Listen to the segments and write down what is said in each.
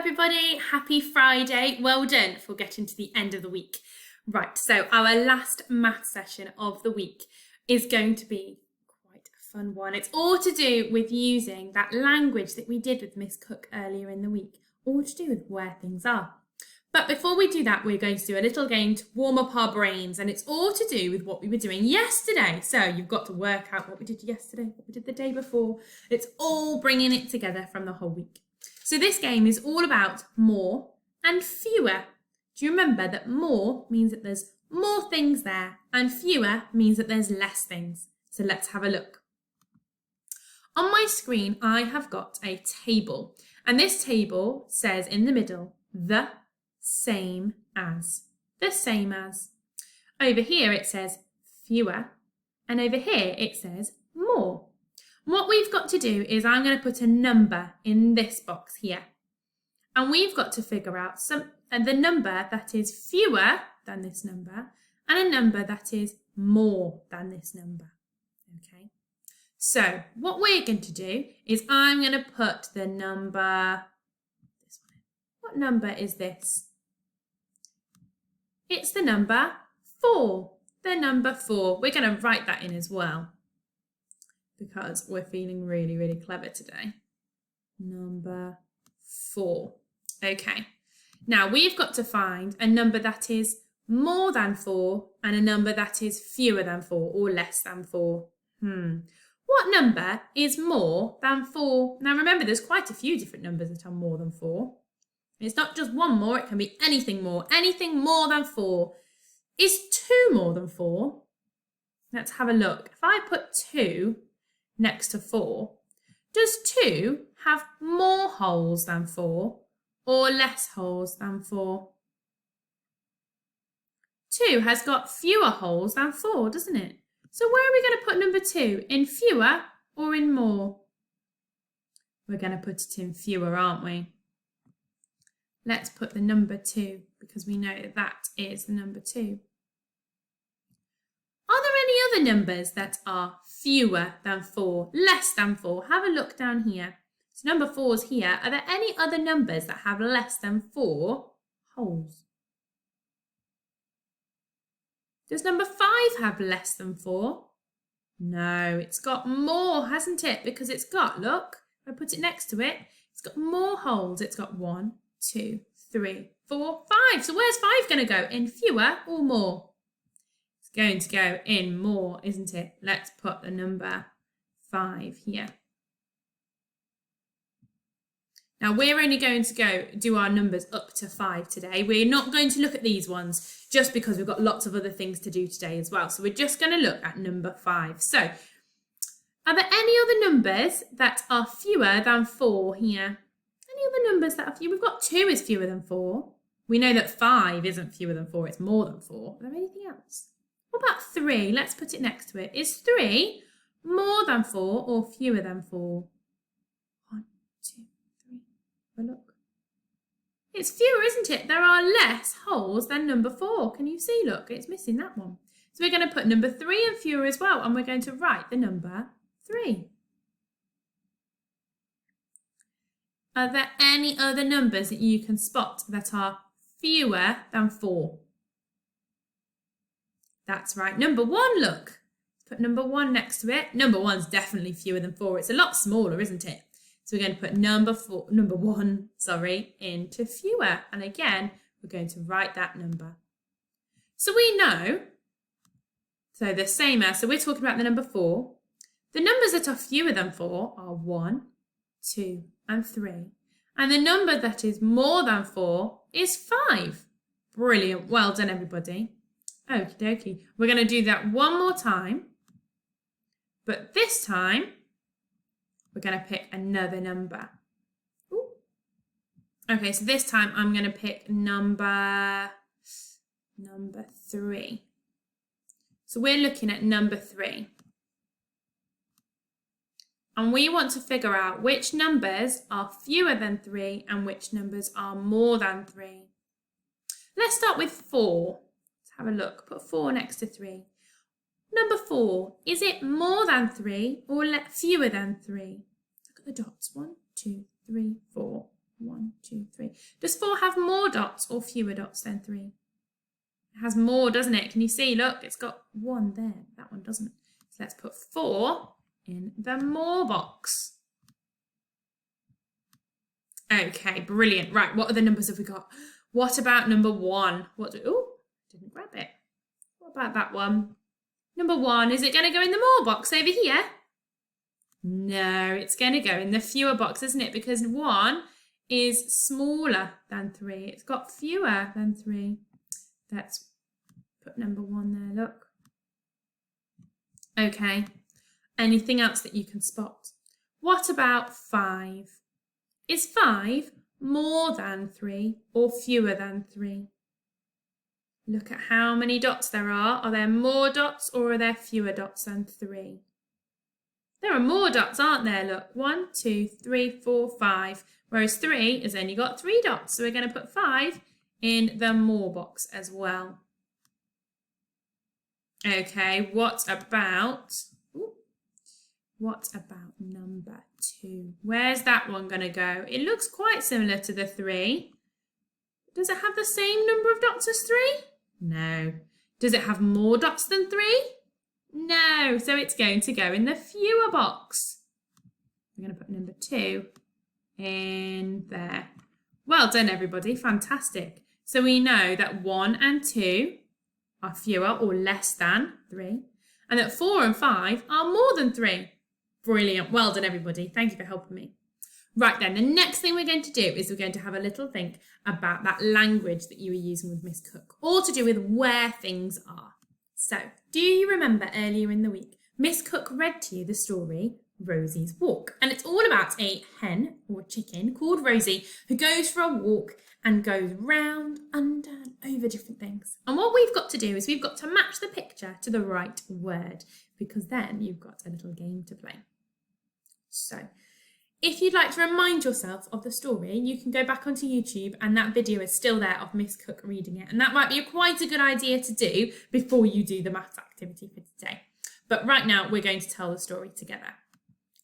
everybody, happy Friday. Well done for getting to the end of the week. Right, so our last math session of the week is going to be quite a fun one. It's all to do with using that language that we did with Miss Cook earlier in the week, all to do with where things are. But before we do that, we're going to do a little game to warm up our brains, and it's all to do with what we were doing yesterday. So you've got to work out what we did yesterday, what we did the day before. It's all bringing it together from the whole week. So this game is all about more and fewer. Do you remember that more means that there's more things there and fewer means that there's less things? So let's have a look. On my screen, I have got a table, and this table says in the middle, the same as. The same as. Over here it says fewer, and over here it says more. What we've got to do is I'm going to put a number in this box here, and we've got to figure out the number that is fewer than this number and a number that is more than this number. Okay, so what we're going to do is I'm going to put the number, this one in. What number is this? It's the number 4. The number 4. We're going to write that in as well, because we're feeling really, really clever today. Number 4. Okay. Now we've got to find a number that is more than 4 and a number that is fewer than 4 or less than 4. What number is more than 4? Now remember, there's quite a few different numbers that are more than 4. It's not just one more, it can be anything more. Anything more than 4. Is 2 more than 4? Let's have a look. If I put 2 next to 4, does 2 have more holes than 4 or less holes than 4? 2 has got fewer holes than 4, doesn't it? So where are we going to put number 2? In fewer or in more? We're going to put it in fewer, aren't we? Let's put the number 2, because we know that is the number 2. Are there any other numbers that are fewer than 4, less than 4? Have a look down here. So number 4's here. Are there any other numbers that have less than 4 holes? Does number 5 have less than 4? No, it's got more, hasn't it? Because it's got, look, if I put it next to it, it's got more holes. It's got 1, 2, 3, 4, 5. So where's 5 going to go? In fewer or more? It's going to go in more, isn't it? Let's put the number 5 here. Now we're only going to do our numbers up to 5 today. We're not going to look at these ones just because we've got lots of other things to do today as well. So we're just going to look at number 5. So are there any other numbers that are fewer than 4 here? Any other numbers that are fewer? We've got 2 is fewer than 4. We know that 5 isn't fewer than 4, it's more than 4. Are there anything else? What about 3? Let's put it next to it. Is 3 more than 4 or fewer than 4? 1, 2, 3. Have a look. It's fewer, isn't it? There are less holes than number 4. Can you see? Look, it's missing that one. So we're going to put number 3 in fewer as well, and we're going to write the number 3. Are there any other numbers that you can spot that are fewer than 4? That's right, number 1, look. Let's put number 1 next to it. Number 1's definitely fewer than 4. It's a lot smaller, isn't it? So we're going to put number 1, into fewer. And again, we're going to write that number. So we know, so the same as, so we're talking about the number 4. The numbers that are fewer than 4 are 1, 2, and 3. And the number that is more than 4 is 5. Brilliant. Well done, everybody. Okie dokie. We're going to do that one more time. But this time, we're going to pick another number. Ooh. Okay, so this time I'm going to pick number 3. So we're looking at number 3. And we want to figure out which numbers are fewer than 3 and which numbers are more than 3. Let's start with 4. Let's have a look. Put 4 next to 3. Number 4, is it more than 3 or fewer than 3? Look at the dots. 1, 2, 3, 4. 1, 2, 3. Does 4 have more dots or fewer dots than 3? It has more, doesn't it? Can you see? Look, it's got 1 there. That one doesn't. So let's put 4 in the more box. Okay, brilliant. Right, what other numbers have we got? What about number 1? Oh, didn't grab it. What about that one? Number 1, is it going to go in the more box over here? No, it's going to go in the fewer box, isn't it? Because 1 is smaller than 3. It's got fewer than 3. Let's put number 1 there, look. Okay, anything else that you can spot? What about 5? Is 5 more than 3 or fewer than 3? Look at how many dots there are. Are there more dots or are there fewer dots than 3? There are more dots, aren't there? Look, 1, 2, 3, 4, 5. Whereas 3 has only got 3 dots. So we're going to put 5 in the more box as well. Okay, what about number 2? Where's that one going to go? It looks quite similar to the 3. Does it have the same number of dots as 3? No. Does it have more dots than 3? No. So it's going to go in the fewer box. We're going to put number 2 in there. Well done, everybody. Fantastic. So we know that 1 and 2 are fewer or less than 3, and that 4 and 5 are more than 3. Brilliant. Well done, everybody. Thank you for helping me. Right then, the next thing we're going to do is we're going to have a little think about that language that you were using with Miss Cook, all to do with where things are. So, do you remember earlier in the week, Miss Cook read to you the story Rosie's Walk, and it's all about a hen or chicken called Rosie who goes for a walk and goes round, under and over different things. And what we've got to do is we've got to match the picture to the right word, because then you've got a little game to play. So, if you'd like to remind yourself of the story, you can go back onto YouTube and that video is still there of Miss Cook reading it. And that might be quite a good idea to do before you do the maths activity for today. But right now, we're going to tell the story together.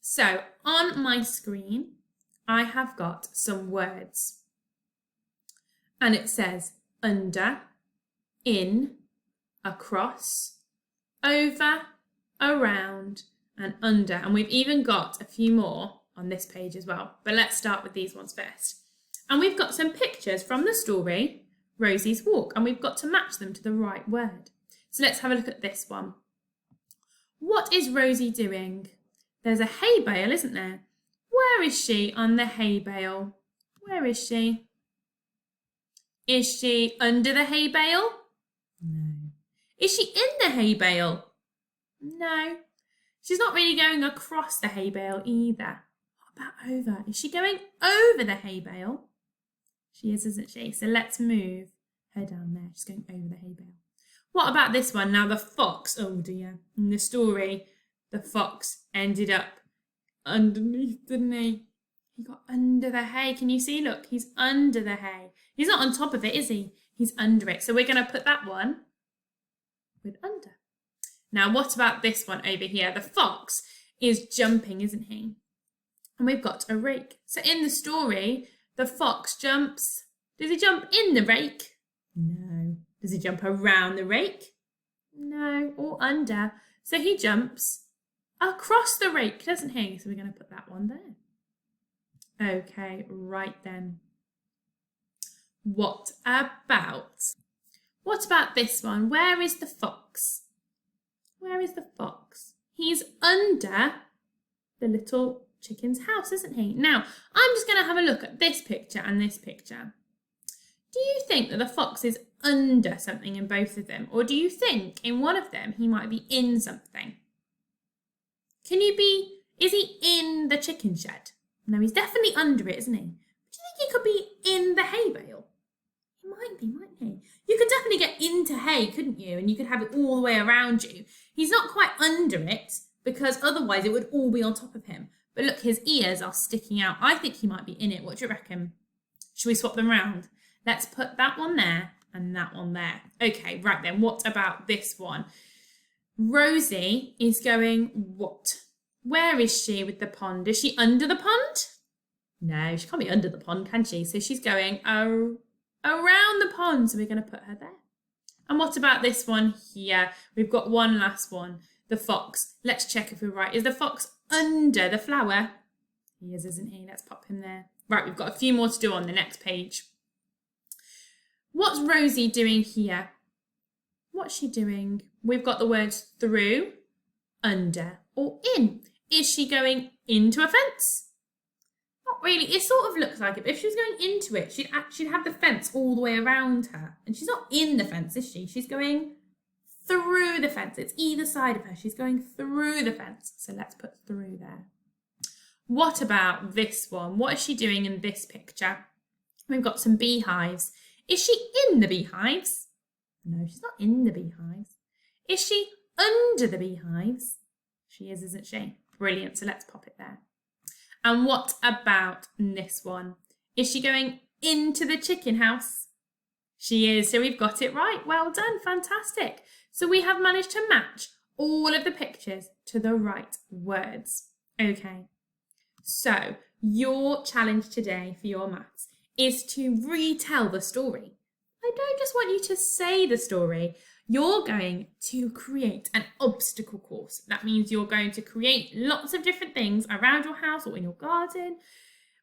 So on my screen, I have got some words. And it says under, in, across, over, around, and under. And we've even got a few more on this page as well. But let's start with these ones first. And we've got some pictures from the story, Rosie's Walk, and we've got to match them to the right word. So let's have a look at this one. What is Rosie doing? There's a hay bale, isn't there? Where is she on the hay bale? Where is she? Is she under the hay bale? No. Is she in the hay bale? No. She's not really going across the hay bale either. What about over? Is she going over the hay bale? She is, isn't she? So let's move her down there. She's going over the hay bale. What about this one? Now the fox, oh dear, in the story, the fox ended up underneath, didn't he? He got under the hay. Can you see? Look, he's under the hay. He's not on top of it, is he? He's under it. So we're going to put that one with under. Now, what about this one over here? The fox is jumping, isn't he? And we've got a rake. So in the story, the fox jumps. Does he jump in the rake? No. Does he jump around the rake? No. Or under. So he jumps across the rake, doesn't he? So we're going to put that one there. Okay, right then. What about this one? Where is the fox? Where is the fox? He's under the little chicken's house, isn't he? Now, I'm just going to have a look at this picture and this picture. Do you think that the fox is under something in both of them? Or do you think in one of them he might be in something? Is he in the chicken shed? No, he's definitely under it, isn't he? But do you think he could be in the hay bale? He might be, mightn't he? You could definitely get into hay, couldn't you? And you could have it all the way around you. He's not quite under it because otherwise it would all be on top of him. But look, his ears are sticking out. I think he might be in it. What do you reckon? Should we swap them around? Let's put that one there and that one there. Okay, right then. What about this one? Rosie is going what? Where is she with the pond? Is she under the pond? No, she can't be under the pond, can she? So she's going around the pond. So we're going to put her there. And what about this one here? We've got one last one. The fox. Let's check if we're right. Is the fox under the flower? He is, isn't he? Let's pop him there. Right, we've got a few more to do on the next page. What's Rosie doing here? What's she doing? We've got the words through, under, or in. Is she going into a fence? Not really. It sort of looks like it, but if she was going into it, she'd have the fence all the way around her. And she's not in the fence, is she? She's going through the fence. It's either side of her. She's going through the fence. So let's put through there. What about this one? What is she doing in this picture? We've got some beehives. Is she in the beehives? No, she's not in the beehives. Is she under the beehives? She is, isn't she? Brilliant. So let's pop it there. And what about this one? Is she going into the chicken house? She is. So we've got it right. Well done. Fantastic. So we have managed to match all of the pictures to the right words. Okay. So your challenge today for your maths is to retell the story. I don't just want you to say the story. You're going to create an obstacle course. That means you're going to create lots of different things around your house or in your garden,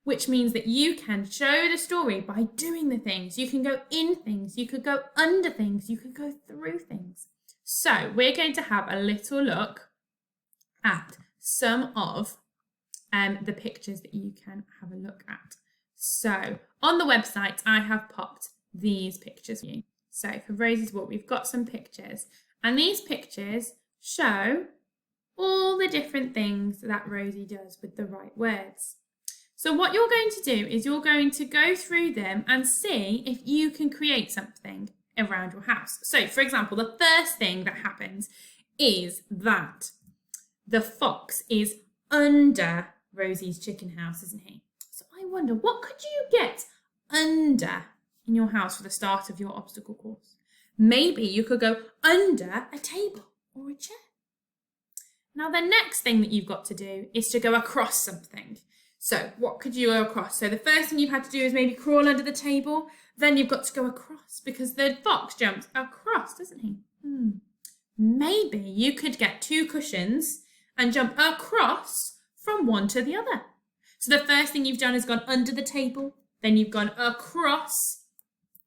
which means that you can show the story by doing the things. You can go in things, you could go under things, you could go through things. So we're going to have a little look at some of the pictures that you can have a look at. So on the website, I have popped these pictures for you. So for Rosies Walk, we've got some pictures, and these pictures show all the different things that Rosie does with the right words. So what you're going to do is you're going to go through them and see if you can create something around your house. So for example, the first thing that happens is that the fox is under Rosie's chicken house, isn't he? So I wonder, what could you get under in your house for the start of your obstacle course? Maybe you could go under a table or a chair. Now the next thing that you've got to do is to go across something. So what could you go across? So the first thing you've had to do is maybe crawl under the table. Then you've got to go across because the fox jumps across, doesn't he? Maybe you could get 2 cushions and jump across from one to the other. So the first thing you've done is gone under the table. Then you've gone across.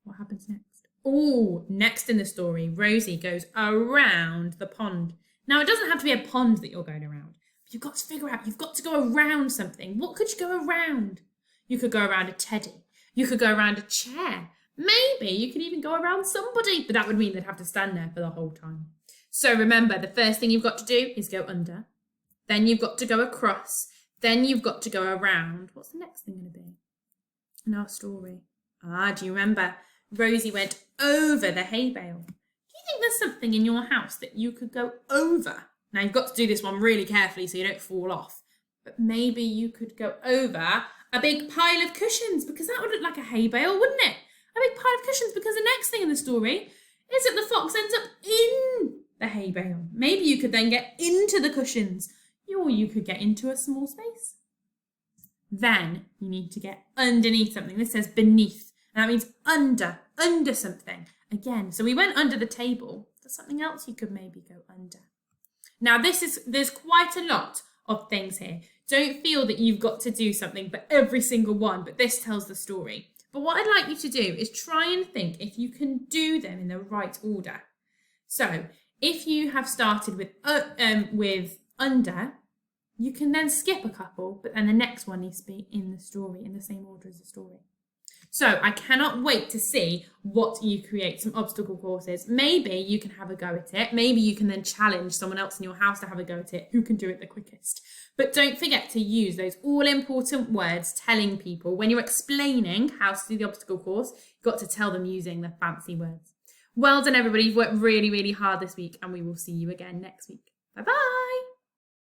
What happens next? Oh, next in the story, Rosie goes around the pond. Now, it doesn't have to be a pond that you're going around. But you've got to figure out, you've got to go around something. What could you go around? You could go around a teddy. You could go around a chair. Maybe you could even go around somebody, but that would mean they'd have to stand there for the whole time. So remember, the first thing you've got to do is go under. Then you've got to go across. Then you've got to go around. What's the next thing going to be in our story? Do you remember? Rosie went over the hay bale. Do you think there's something in your house that you could go over? Now, you've got to do this one really carefully so you don't fall off. But maybe you could go over a big pile of cushions, because that would look like a hay bale, wouldn't it? A big pile of cushions, because the next thing in the story is that the fox ends up in the hay bale. Maybe you could then get into the cushions, or you could get into a small space. Then you need to get underneath something. This says beneath. And that means under something. Again, so we went under the table. There's something else you could maybe go under. Now there's quite a lot of things here. Don't feel that you've got to do something for every single one, but this tells the story. But what I'd like you to do is try and think if you can do them in the right order. So if you have started with under, you can then skip a couple, but then the next one needs to be in the story, in the same order as the story. So I cannot wait to see what you create, some obstacle courses. Maybe you can have a go at it. Maybe you can then challenge someone else in your house to have a go at it, who can do it the quickest. But don't forget to use those all-important words telling people when you're explaining how to do the obstacle course, you've got to tell them using the fancy words. Well done, everybody. You've worked really, really hard this week, and we will see you again next week. Bye-bye.